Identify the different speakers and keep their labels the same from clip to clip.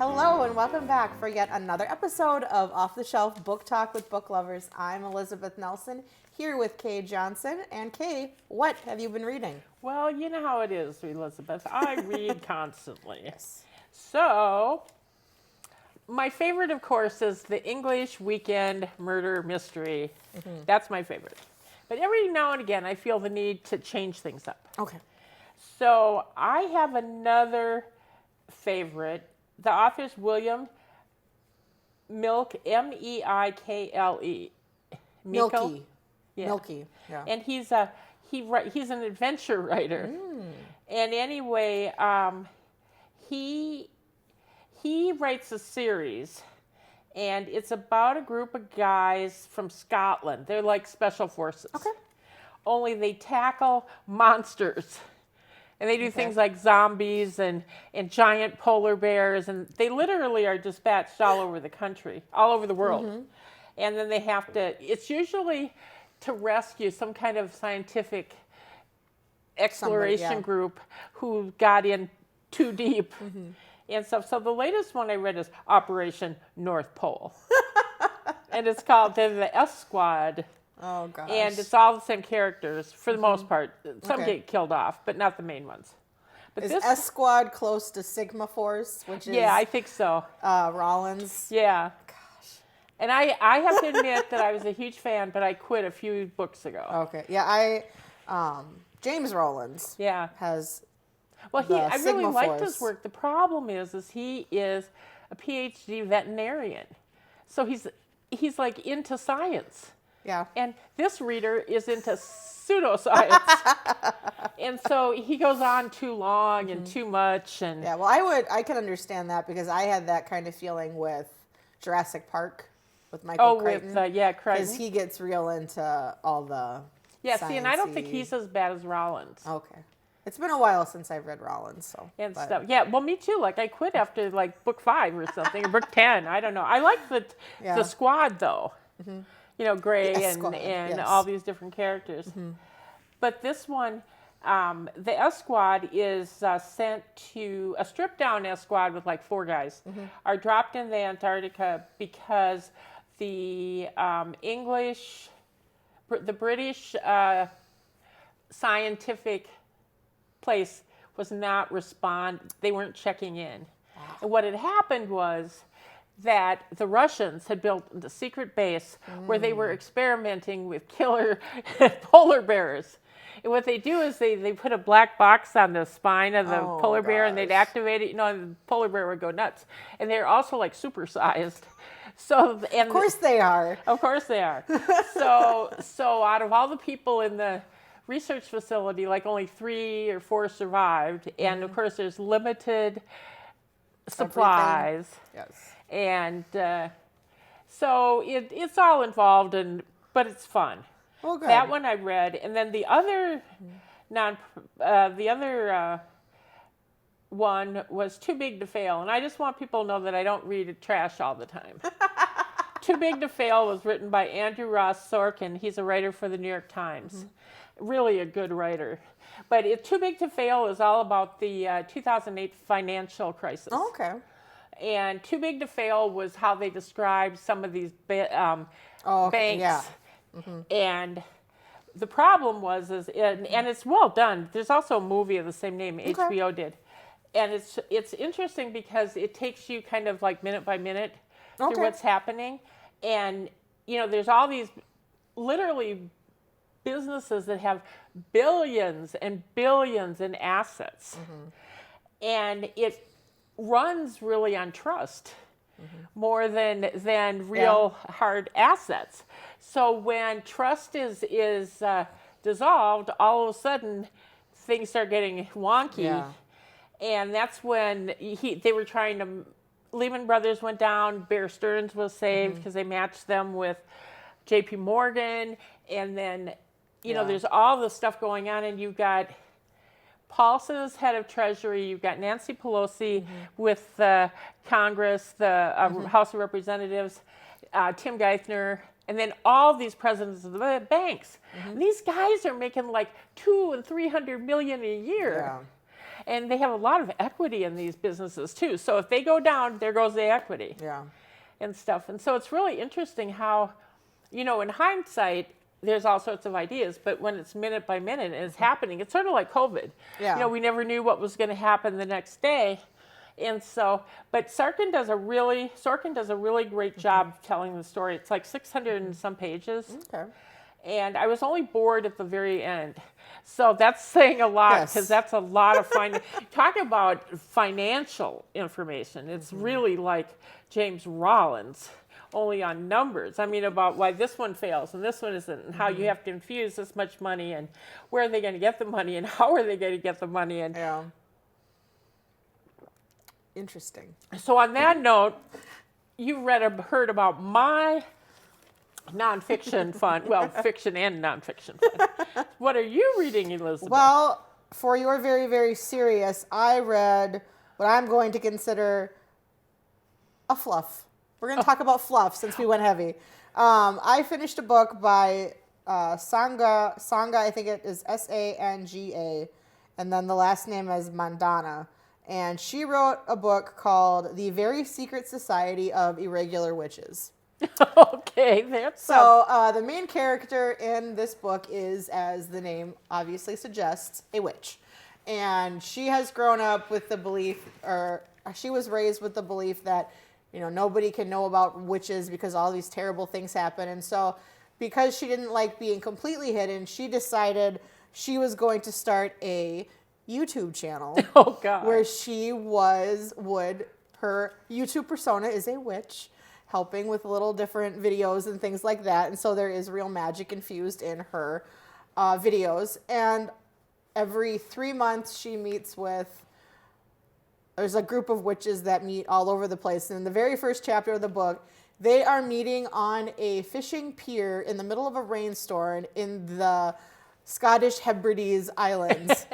Speaker 1: Hello and welcome back for yet another episode of Off the Shelf Book Talk with Book Lovers. I'm Elizabeth Nelson, here with Kay Johnson. And Kay, what have you been reading?
Speaker 2: Well, you know how it is, Elizabeth. I read constantly.
Speaker 1: Yes.
Speaker 2: So, my favorite, of course, is the English Weekend Murder Mystery. That's my favorite. But every now and again, I feel the need to change things up.
Speaker 1: Okay.
Speaker 2: So, I have another favorite. The author's William Milk, M-E-I-K-L-E.
Speaker 1: Milky.
Speaker 2: Yeah.
Speaker 1: Milky. Yeah.
Speaker 2: And he's an adventure writer. And anyway, he writes a series, and it's about a group of guys from Scotland. They're like special forces.
Speaker 1: Okay.
Speaker 2: Only they tackle monsters. And they do things like zombies and giant polar bears, and they literally are dispatched all over the country, all over the world. And then they have to, it's usually to rescue some kind of scientific exploration group who got in too deep and stuff. So the latest one I read is Operation North Pole. And it's called the S Squad.
Speaker 1: Oh, gosh.
Speaker 2: And it's all the same characters for the most part. Some get killed off, but not the main ones. But
Speaker 1: Is S Squad close to Sigma Force, which is
Speaker 2: I think so.
Speaker 1: Rollins?
Speaker 2: Yeah. Gosh. And I have to admit that I was a huge fan, but I quit a few books ago.
Speaker 1: Okay. Yeah, James Rollins has
Speaker 2: Well, I really
Speaker 1: Sigma
Speaker 2: liked
Speaker 1: Force.
Speaker 2: his work. The problem is he is a PhD veterinarian. So he's like into science.
Speaker 1: Yeah.
Speaker 2: And this reader is into pseudoscience. And so he goes on too long and too much. And
Speaker 1: Yeah, well, I can understand that because I had that kind of feeling with Jurassic Park with Michael Crichton.
Speaker 2: Crichton.
Speaker 1: Because he gets real into all the
Speaker 2: see, and I don't think he's as bad as Rollins.
Speaker 1: Okay. It's been a while since I've read Rollins, so.
Speaker 2: And stuff. Yeah, well, me too. Like, I quit after, like, book 5 or something, or book 10. I don't know. I like the squad, though. You know, Gray and all these different characters. But this one, the S Squad is sent to, a stripped-down S Squad with, like, 4 guys, are dropped in the Antarctica because the British scientific place was not they weren't checking in. And what had happened was that the Russians had built a secret base where they were experimenting with killer polar bears. And what they do is they put a black box on the spine of the polar bear and they'd activate it, and the polar bear would go nuts. And they're also like supersized. So, and
Speaker 1: of course they are.
Speaker 2: Of course they are. So out of all the people in the research facility, like only 3 or 4 survived, and of course there's limited supplies.
Speaker 1: Yes.
Speaker 2: And so it's all involved, but it's fun.
Speaker 1: Oh, good.
Speaker 2: That one I read, and then the other one was Too Big to Fail, and I just want people to know that I don't read trash all the time. Too Big to Fail was written by Andrew Ross Sorkin. He's a writer for the New York Times. Really a good writer. But Too Big to Fail is all about the 2008 financial crisis.
Speaker 1: Oh, okay.
Speaker 2: And Too Big to Fail was how they described some of these banks.
Speaker 1: Yeah.
Speaker 2: And the problem was, and it's well done. There's also a movie of the same name, HBO did. And it's interesting because it takes you kind of like minute by minute through what's happening. And, there's all these literally businesses that have billions and billions in assets. And it runs really on trust more than real hard assets. So when trust is dissolved, all of a sudden things start getting wonky.
Speaker 1: Yeah.
Speaker 2: And that's when they were trying to, Lehman Brothers went down, Bear Stearns was saved because they matched them with JP Morgan. And then, there's all this stuff going on, and you've got Paulson's head of Treasury, you've got Nancy Pelosi with Congress, the House of Representatives, Tim Geithner, and then all these presidents of the banks. And these guys are making like $200 and $300 million a year. And they have a lot of equity in these businesses too. So if they go down, there goes the equity.
Speaker 1: Yeah.
Speaker 2: And stuff. And so it's really interesting how, in hindsight, there's all sorts of ideas, but when it's minute by minute and it's happening, it's sort of like COVID.
Speaker 1: Yeah.
Speaker 2: We never knew what was going to happen the next day. And so, but Sorkin does a really great job telling the story. It's like 600 and some pages.
Speaker 1: Okay.
Speaker 2: And I was only bored at the very end. So that's saying a lot, because that's a lot of talk about financial information. It's really like James Rollins, only on numbers. I mean, about why this one fails and this one isn't, and how you have to infuse this much money, and where are they going to get the money, and how are they going to get the money. And
Speaker 1: Yeah. Interesting.
Speaker 2: so on that note, you heard about my nonfiction fun. Well, fiction and nonfiction fun. What are you reading, Elizabeth?
Speaker 1: Well, for your very, very serious, I read what I'm going to consider a fluff. We're going to talk about fluff since we went heavy. I finished a book by Sangha, I think it is Sanga, and then the last name is Mandana. And she wrote a book called The Very Secret Society of Irregular Witches.
Speaker 2: Okay, that's
Speaker 1: So the main character in this book is, as the name obviously suggests, a witch. And she has grown up with the belief, or she was raised with the belief that, nobody can know about witches because all these terrible things happen. And so because she didn't like being completely hidden, she decided she was going to start a YouTube channel.
Speaker 2: Oh, God.
Speaker 1: Where her YouTube persona is a witch, helping with little different videos and things like that. And so there is real magic infused in her videos. And every 3 months she meets with, there's a group of witches that meet all over the place. And in the very first chapter of the book, they are meeting on a fishing pier in the middle of a rainstorm in the Scottish Hebrides Islands.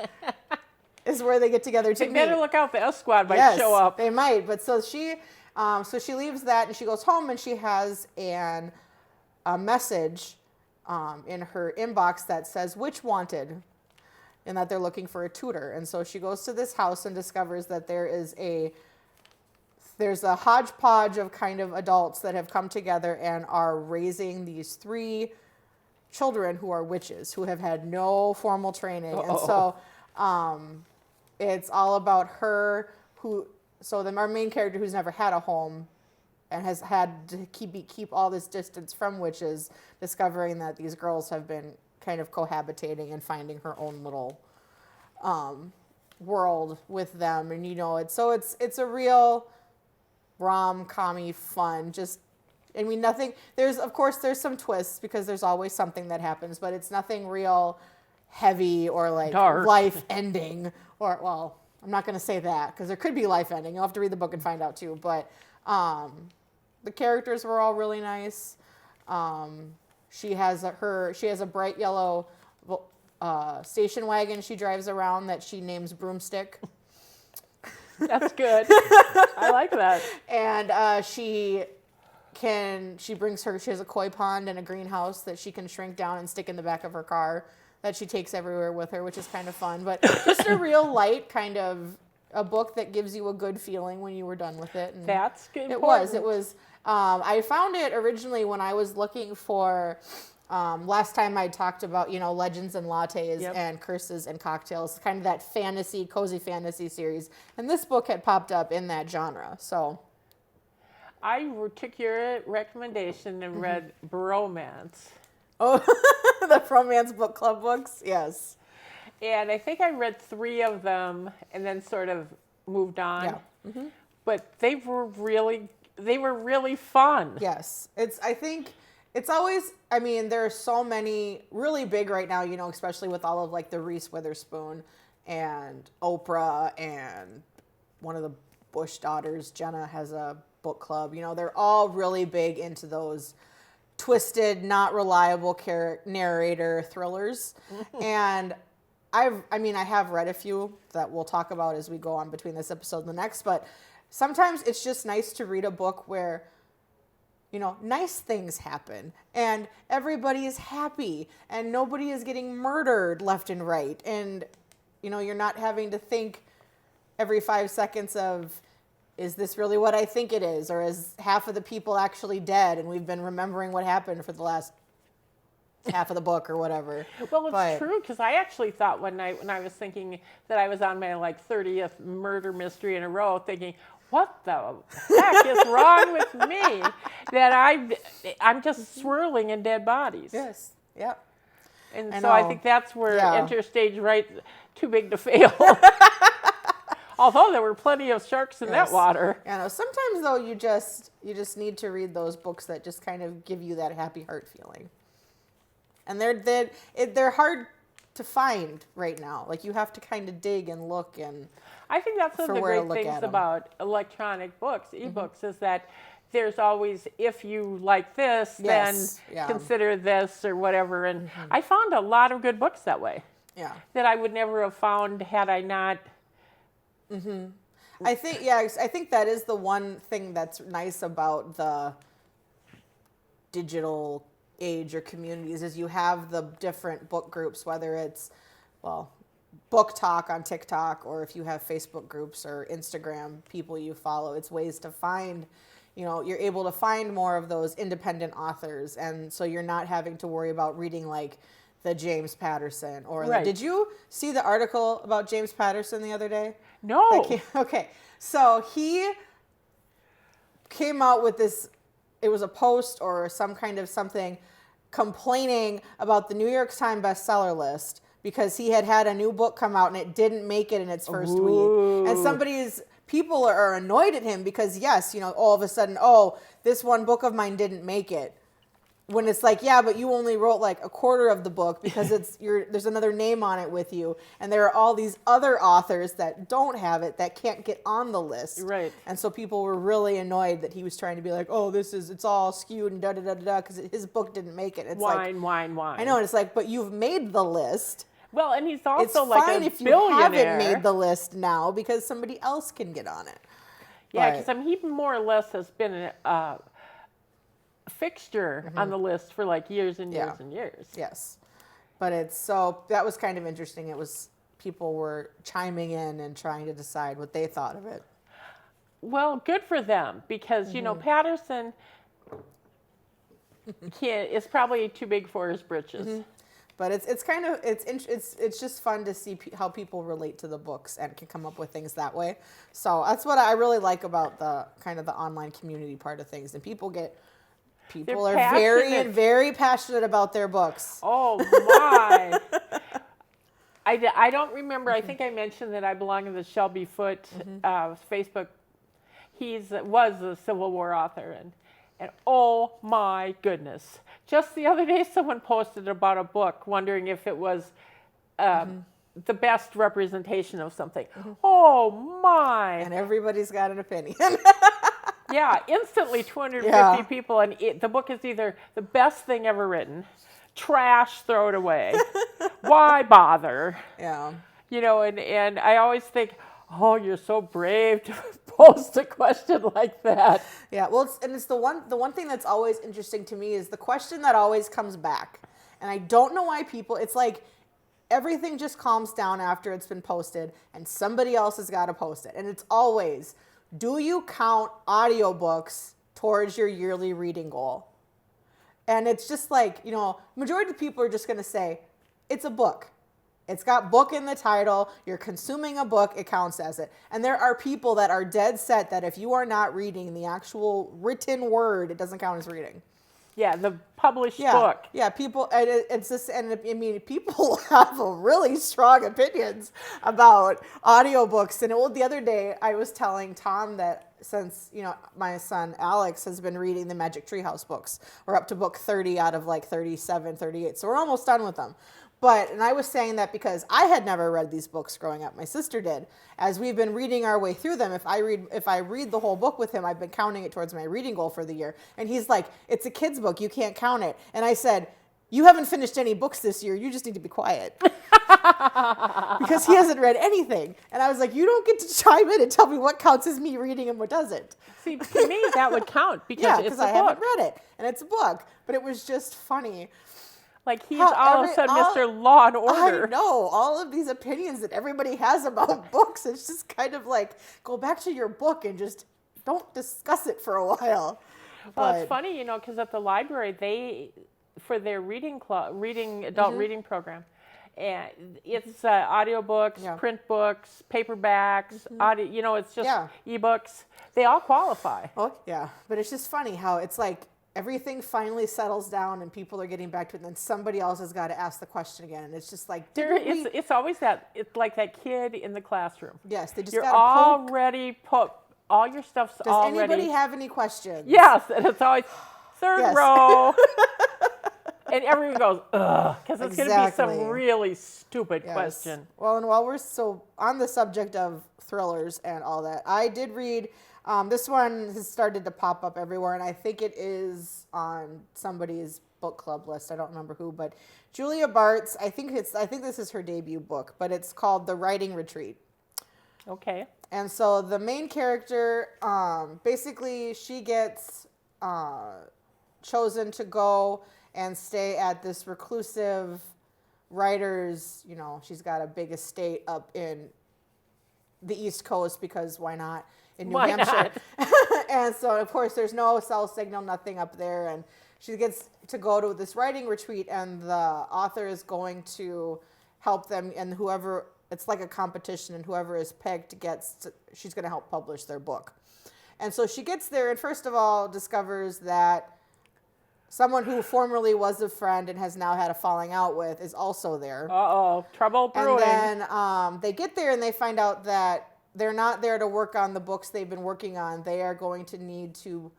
Speaker 1: Is where they get together to meet.
Speaker 2: They better look out, the S Squad might show up.
Speaker 1: They might. But so she leaves that and she goes home and she has a message in her inbox that says "Witch Wanted," and that they're looking for a tutor. And so she goes to this house and discovers that there's a hodgepodge of kind of adults that have come together and are raising these 3 children who are witches, who have had no formal training.
Speaker 2: Uh-oh.
Speaker 1: And so it's all about her, our main character who's never had a home and has had to keep all this distance from witches, discovering that these girls have been kind of cohabitating and finding her own little world with them. And it's a real rom-com-y fun. There's some twists because there's always something that happens, but it's nothing real heavy or like
Speaker 2: dark,
Speaker 1: life ending, or, well, I'm not going to say that because there could be life ending. You'll have to read the book and find out too. But the characters were all really nice. She has a bright yellow station wagon she drives around that she names Broomstick.
Speaker 2: That's good. I like that.
Speaker 1: And she has a koi pond and a greenhouse that she can shrink down and stick in the back of her car that she takes everywhere with her, which is kind of fun. But just a real light kind of a book that gives you a good feeling when you were done with it. And
Speaker 2: that's good.
Speaker 1: It was. I found it originally when I was looking for, last time I talked about, Legends and Lattes and Curses and Cocktails, kind of that cozy fantasy series. And this book had popped up in that genre, so.
Speaker 2: I took your recommendation and read Bromance.
Speaker 1: Oh, the Bromance book club books? Yes.
Speaker 2: And I think I read 3 of them and then sort of moved on.
Speaker 1: Yeah. Mm-hmm.
Speaker 2: But they were really fun.
Speaker 1: Yes. I think it's always, there are so many really big right now, especially with all of like the Reese Witherspoon and Oprah and one of the Bush daughters, Jenna, has a book club. They're all really big into those twisted, not reliable narrator thrillers. And I have read a few that we'll talk about as we go on between this episode and the next, but sometimes it's just nice to read a book where, nice things happen and everybody is happy and nobody is getting murdered left and right. And, you're not having to think every 5 seconds of, is this really what I think it is? Or is half of the people actually dead and we've been remembering what happened for the last half of the book or whatever?
Speaker 2: Well, it's true, because I actually thought one night when I was thinking that I was on my 30th murder mystery in a row, thinking, what the heck is wrong with me? That I'm just swirling in dead bodies.
Speaker 1: Yes. Yep.
Speaker 2: And so I think that's where Interstage Right, too big to fail. Although there were plenty of sharks in that water.
Speaker 1: I know. Sometimes though, you just need to read those books that just kind of give you that happy heart feeling. And they're hard to find right now. Like, you have to kind of dig and look, and
Speaker 2: I think that's one of the great things about electronic books, ebooks, is that there's always, if you like this, then consider this or whatever. And I found a lot of good books that way.
Speaker 1: Yeah.
Speaker 2: That I would never have found had I not.
Speaker 1: I think that is the one thing that's nice about the digital age or communities, is you have the different book groups, whether it's, Book Talk on TikTok, or if you have Facebook groups or Instagram people you follow. It's ways to find, you're able to find more of those independent authors, and so you're not having to worry about reading like the James Patterson or did you see the article about James Patterson the other day?
Speaker 2: No.
Speaker 1: Okay. So he came out with this, it was a post or some kind of something, complaining about the New York Times bestseller list because he had a new book come out and it didn't make it in its first week. And people are annoyed at him because, yes, all of a sudden, this one book of mine didn't make it. When it's like, yeah, but you only wrote like a quarter of the book because there's another name on it with you, and there are all these other authors that don't have it that can't get on the list.
Speaker 2: Right.
Speaker 1: And so people were really annoyed that he was trying to be like, it's all skewed and da da da da because his book didn't make it. It's
Speaker 2: wine.
Speaker 1: I know, and it's like, but you've made the list.
Speaker 2: Well, and he's also
Speaker 1: it's
Speaker 2: like
Speaker 1: fine
Speaker 2: a
Speaker 1: if you
Speaker 2: billionaire.
Speaker 1: haven't made the list now because somebody else can get on it.
Speaker 2: Yeah, because he more or less has been a fixture on the list for like years and years and years.
Speaker 1: Yes. But that was kind of interesting. It was, people were chiming in and trying to decide what they thought of it.
Speaker 2: Well, good for them, because, Patterson is probably too big for his britches.
Speaker 1: But it's just fun to see how people relate to the books and can come up with things that way. So that's what I really like about the kind of the online community part of things. And people are very, very passionate about their books.
Speaker 2: Oh my! I don't remember. I think I mentioned that I belong to the Shelby Foote Facebook. He was a Civil War author, and oh my goodness! Just the other day, someone posted about a book, wondering if it was the best representation of something. Oh my!
Speaker 1: And everybody's got an opinion.
Speaker 2: Yeah, instantly 250 people, and the book is either the best thing ever written, trash, throw it away. Why bother?
Speaker 1: Yeah.
Speaker 2: And I always think, you're so brave to post a question like that.
Speaker 1: Yeah, well, it's the one thing that's always interesting to me is the question that always comes back. And I don't know why it's like everything just calms down after it's been posted and somebody else has got to post it. And it's always, do you count audiobooks towards your yearly reading goal? And it's just like, majority of people are just going to say, it's a book. It's got book in the title. You're consuming a book. It counts as it. And there are people that are dead set that if you are not reading the actual written word, it doesn't count as reading.
Speaker 2: Yeah, the published book.
Speaker 1: Yeah, people, it's just, and I mean, people have really strong opinions about audiobooks. And the other day, I was telling Tom that since, my son Alex has been reading the Magic Treehouse books, we're up to book 30 out of like 37, 38. So we're almost done with them. And I was saying that because I had never read these books growing up. My sister did. As we've been reading our way through them, if I read the whole book with him, I've been counting it towards my reading goal for the year. And he's like, it's a kid's book. You can't count it. And I said, you haven't finished any books this year. You just need to be quiet. Because he hasn't read anything. And I was like, you don't get to chime in and tell me what counts as me reading and what doesn't.
Speaker 2: See, to me, that would count because it's a book.
Speaker 1: I haven't read it. And it's a book. But it was just funny.
Speaker 2: Like he's all of a sudden Mr. Law and Order.
Speaker 1: I know, all of these opinions that everybody has about books. It's just kind of like, go back to your book and just don't discuss it for a while.
Speaker 2: Well, it's funny, because at the library, for their reading club, adult reading program, and it's audiobooks, print books, paperbacks, audio. It's just ebooks. They all qualify.
Speaker 1: Oh yeah, but it's just funny how it's like everything finally settles down and people are getting back to it, and then somebody else has got to ask the question again, and it's just like
Speaker 2: it's always that. It's like that kid in the classroom.
Speaker 1: Yes, they just
Speaker 2: you're
Speaker 1: gotta
Speaker 2: already put all your stuff's
Speaker 1: Does
Speaker 2: already.
Speaker 1: anybody have any questions?
Speaker 2: Yes, and it's always third row. And everyone goes, ugh, because it's going to be some really stupid question.
Speaker 1: Well, and while we're so on the subject of thrillers and all that, I did read, this one has started to pop up everywhere, and I think it is on somebody's book club list. I don't remember who, but Julia Bartz, I think this is her debut book, but it's called The Writing Retreat.
Speaker 2: Okay.
Speaker 1: And so the main character, basically she gets chosen to go and stay at this reclusive writer's, she's got a big estate up in the East Coast because why not, in New Hampshire. And so, of course, there's no cell signal, nothing up there. And she gets to go to this writing retreat, and the author is going to help them. And whoever, it's like a competition, and whoever is picked she's going to help publish their book. And so she gets there and first of all discovers that someone who formerly was a friend and has now had a falling out with is also there.
Speaker 2: Uh-oh, trouble brewing.
Speaker 1: And then they get there and they find out that they're not there to work on the books they've been working on. They are going to need to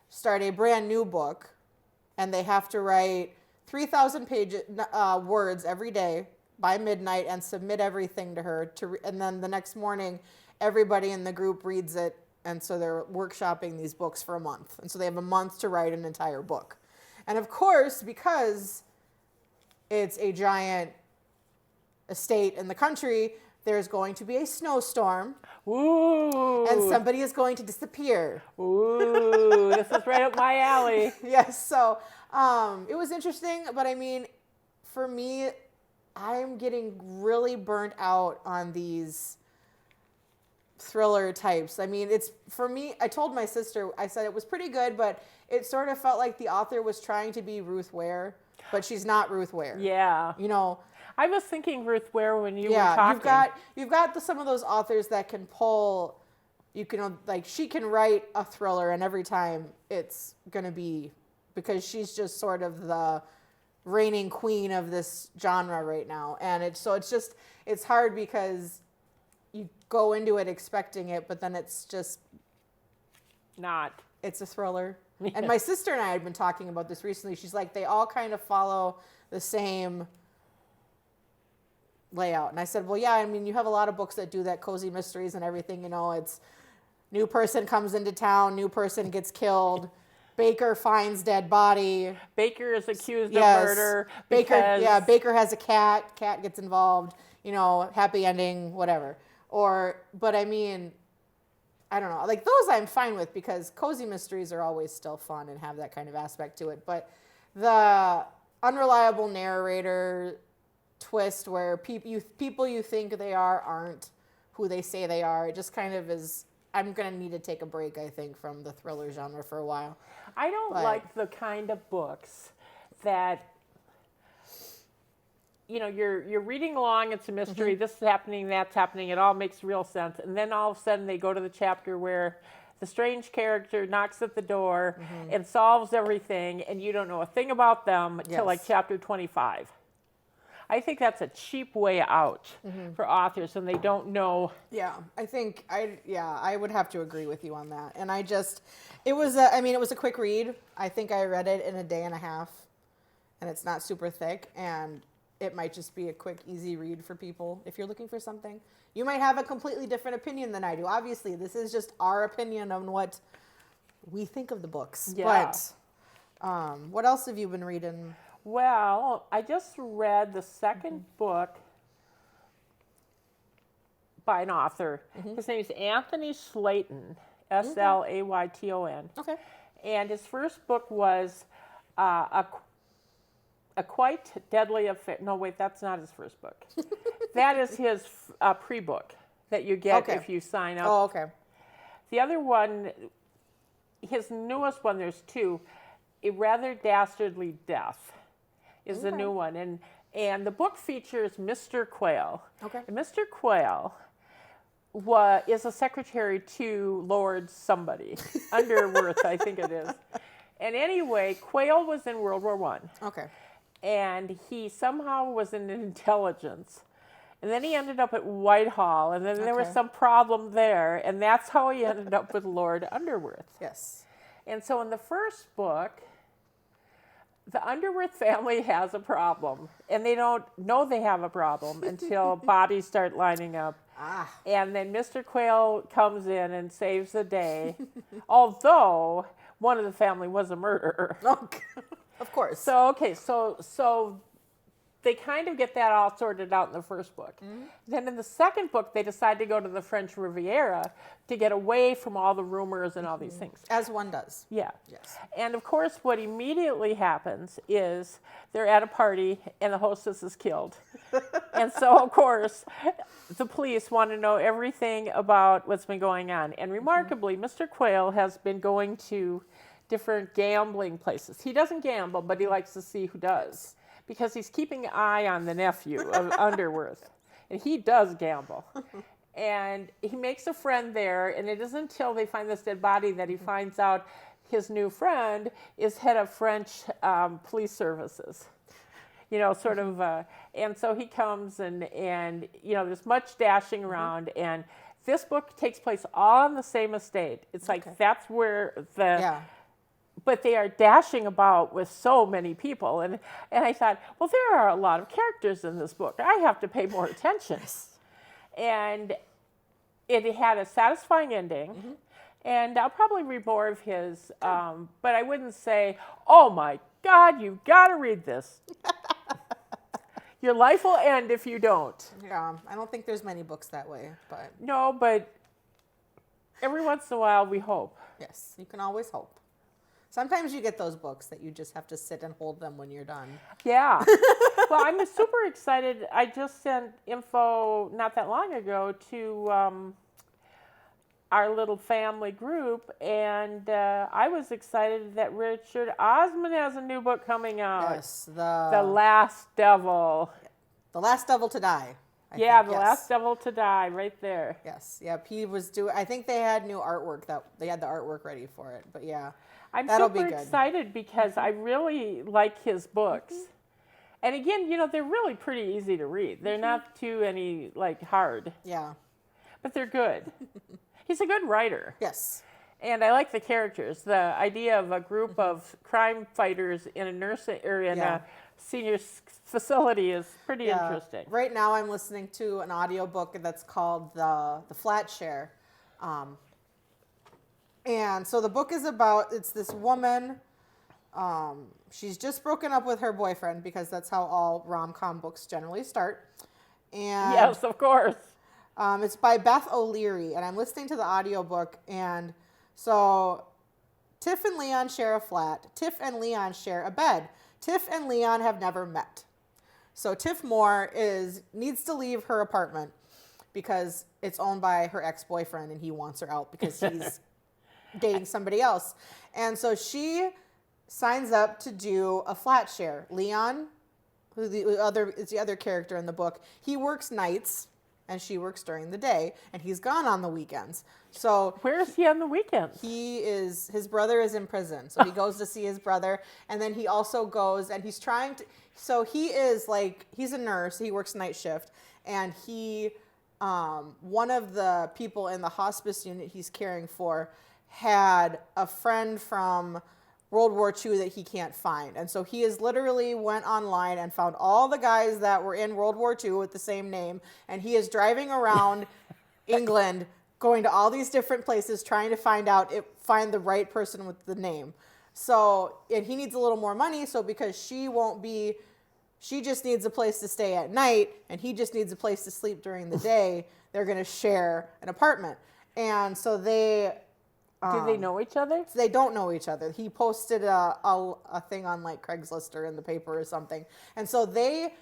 Speaker 1: start a brand new book, and they have to write 3,000 words every day by midnight and submit everything to her. And then the next morning, everybody in the group reads it, and so they're workshopping these books for a month. And so they have a month to write an entire book. And of course, because it's a giant estate in the country, there's going to be a snowstorm.
Speaker 2: Ooh.
Speaker 1: And somebody is going to disappear.
Speaker 2: Ooh, this is right up my alley.
Speaker 1: Yes, so it was interesting, but I mean, for me, I'm getting really burnt out on these thriller types. I mean, it's, for me, I told my sister, I said it was pretty good, but it sort of felt like the author was trying to be Ruth Ware, but she's not Ruth Ware.
Speaker 2: Yeah.
Speaker 1: I
Speaker 2: was thinking Ruth Ware when you were talking.
Speaker 1: You've got some of those authors that can pull, she can write a thriller and every time it's going to be, because she's just sort of the reigning queen of this genre right now. And it's hard because you go into it expecting it, but then it's just
Speaker 2: not.
Speaker 1: It's a thriller. Yeah. And my sister and I had been talking about this recently. She's like, they all kind of follow the same layout. And I said, well, yeah, I mean, you have a lot of books that do that, cozy mysteries and everything. It's new person comes into town, new person gets killed, Baker finds dead body.
Speaker 2: Baker is accused of murder.
Speaker 1: Baker has a cat gets involved, happy ending, whatever. But I mean, I don't know. Like those I'm fine with because cozy mysteries are always still fun and have that kind of aspect to it. But the unreliable narrator twist where people you think they aren't who they say they are, it just kind of is. I'm going to need to take a break, I think, from the thriller genre for a while.
Speaker 2: I don't like the kind of books that you're reading along, it's a mystery, this is happening, that's happening, it all makes real sense. And then all of a sudden they go to the chapter where the strange character knocks at the door and solves everything, and you don't know a thing about them until like chapter 25. I think that's a cheap way out for authors when they don't know.
Speaker 1: Yeah, I would have to agree with you on that. And it was a quick read. I think I read it in a day and a half, and it's not super thick, and it might just be a quick, easy read for people if you're looking for something. You might have a completely different opinion than I do. Obviously, this is just our opinion on what we think of the books.
Speaker 2: Yeah.
Speaker 1: But what else have you been reading?
Speaker 2: Well, I just read the second book by an author. His name is Anthony Slayton, Slayton.
Speaker 1: Okay.
Speaker 2: And his first book was a A Quite Deadly Affair. No, wait, that's not his first book. That is his pre-book that you get if you sign up.
Speaker 1: Oh, okay.
Speaker 2: The other one, his newest one, there's two. A Rather Dastardly Death is the new one. And the book features Mr. Quayle.
Speaker 1: Okay.
Speaker 2: And Mr. Quayle is a secretary to Lord somebody, Underworth, I think it is. And anyway, Quayle was in World War I.
Speaker 1: Okay.
Speaker 2: And he somehow was in intelligence. And then he ended up at Whitehall, and then there was some problem there, and that's how he ended up with Lord Underworth.
Speaker 1: Yes.
Speaker 2: And so in the first book, the Underworth family has a problem, and they don't know they have a problem until bodies start lining up. And then Mr. Quayle comes in and saves the day, although one of the family was a murderer.
Speaker 1: Okay. Of course.
Speaker 2: So they kind of get that all sorted out in the first book. Then in the second book, they decide to go to the French Riviera to get away from all the rumors and all these things.
Speaker 1: As one does.
Speaker 2: Yeah.
Speaker 1: Yes.
Speaker 2: And of course, what immediately happens is they're at a party and the hostess is killed. And so, of course, the police want to know everything about what's been going on. And remarkably, Mr. Quayle has been going to different gambling places. He doesn't gamble, but he likes to see who does, because he's keeping an eye on the nephew of Underworth. And he does gamble. And he makes a friend there, and it isn't until they find this dead body that he finds out his new friend is head of French police services. You know, sort of, and so he comes and you know, there's much dashing around, and this book takes place all on the same estate. It's like that's where but they are dashing about with so many people. And I thought, well, there are a lot of characters in this book. I have to pay more attention. And it had a satisfying ending. And I'll probably read more of his, but I wouldn't say, oh my God, you've got to read this. Your life will end if you don't.
Speaker 1: Yeah, I don't think there's many books that way, but...
Speaker 2: No, but every once in a while we hope.
Speaker 1: Yes, you can always hope. Sometimes you get those books that you just have to sit and hold them when you're done.
Speaker 2: Yeah. Well, I'm super excited. I just sent info not that long ago to our little family group, and I was excited that Richard Osman has a new book coming out.
Speaker 1: Yes,
Speaker 2: The Last Devil.
Speaker 1: The Last Devil to Die.
Speaker 2: I think. Last Devil to Die, right there.
Speaker 1: Yes, yeah. He was doing. I think they had new artwork they had the artwork ready for it, but yeah.
Speaker 2: I'm
Speaker 1: That'll
Speaker 2: super
Speaker 1: be good.
Speaker 2: excited because I really like his books. And again, you know, they're really pretty easy to read. They're not too hard.
Speaker 1: Yeah.
Speaker 2: But they're good. He's a good writer.
Speaker 1: Yes.
Speaker 2: And I like the characters. The idea of a group of crime fighters in a nursing or in a senior facility is pretty interesting.
Speaker 1: Right now I'm listening to an audiobook that's called The Flat Share. And so the book is about, it's this woman, she's just broken up with her boyfriend, because that's how all rom-com books generally start. And
Speaker 2: yes, of course.
Speaker 1: It's by Beth O'Leary, and I'm listening to the audiobook, and so Tiff and Leon share a flat. Tiff and Leon share a bed. Tiff and Leon have never met. So Tiff Moore needs to leave her apartment because it's owned by her ex-boyfriend, and he wants her out because he's dating somebody else. And so she signs up to do a flat share. Leon, who is the other character in the book, he works nights and she works during the day, and he's gone on the weekends. So
Speaker 2: where is he on the weekends?
Speaker 1: His brother is in prison, so he goes to see his brother, and then he also goes and he's trying to, so he's a nurse, he works night shift, and one of the people in the hospice unit he's caring for had a friend from World War II that he can't find. And so he has literally went online and found all the guys that were in World War II with the same name. And he is driving around England, going to all these different places, trying to find the right person with the name. So, and he needs a little more money. So because she just needs a place to stay at night, and he just needs a place to sleep during the day, they're going to share an apartment. And so
Speaker 2: Do they know each other?
Speaker 1: They don't know each other. He posted a thing on like Craigslist or in the paper or something. And so they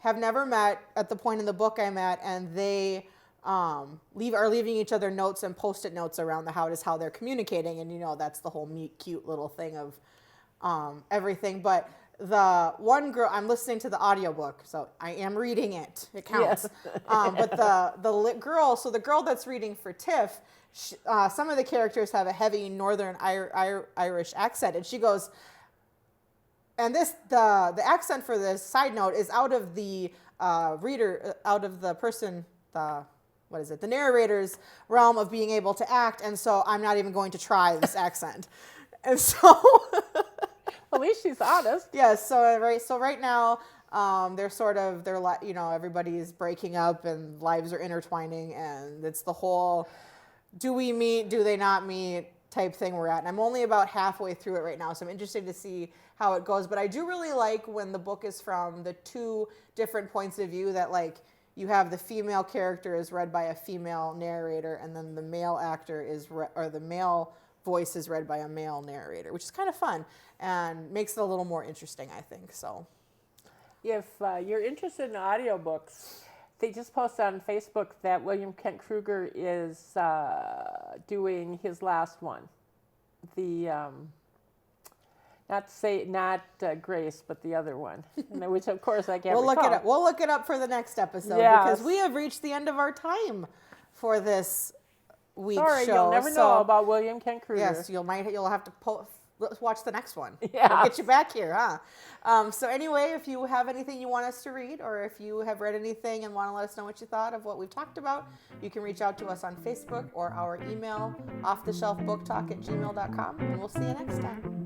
Speaker 1: have never met at the point in the book I'm at, and they are leaving each other notes and post-it notes around the house, how they're communicating. And, you know, that's the whole cute little thing of everything. But the one girl, I'm listening to the audiobook, so I am reading it. It counts.
Speaker 2: Yes.
Speaker 1: But the girl, so the girl that's reading for Tiff, some of the characters have a heavy Northern Irish accent, and she goes, and the accent for this, side note, is out of the the narrator's realm of being able to act, and so I'm not even going to try this accent. And so
Speaker 2: At least she's honest.
Speaker 1: yes, so right now everybody's breaking up and lives are intertwining, and it's the whole do we meet, do they not meet type thing we're at. And I'm only about halfway through it right now, so I'm interested to see how it goes. But I do really like when the book is from the two different points of view, that like you have the female character is read by a female narrator, and then the male actor the male voice is read by a male narrator, which is kind of fun and makes it a little more interesting, I think. So
Speaker 2: If you're interested in audiobooks, they just posted on Facebook that William Kent Kruger is doing his last one. The not Grace, but the other one, which of course I can't
Speaker 1: we'll look
Speaker 2: recall.
Speaker 1: it up. We'll look it up for the next episode,
Speaker 2: Yes.
Speaker 1: because we have reached the end of our time for this week's
Speaker 2: Sorry,
Speaker 1: show.
Speaker 2: you'll never know about William Kent Kruger.
Speaker 1: Yes, you'll have to let's watch the next one.
Speaker 2: Yeah.
Speaker 1: We'll get you back here, huh? So anyway, if you have anything you want us to read, or if you have read anything and want to let us know what you thought of what we've talked about, you can reach out to us on Facebook or our email, offtheshelfbooktalk@gmail.com, and we'll see you next time.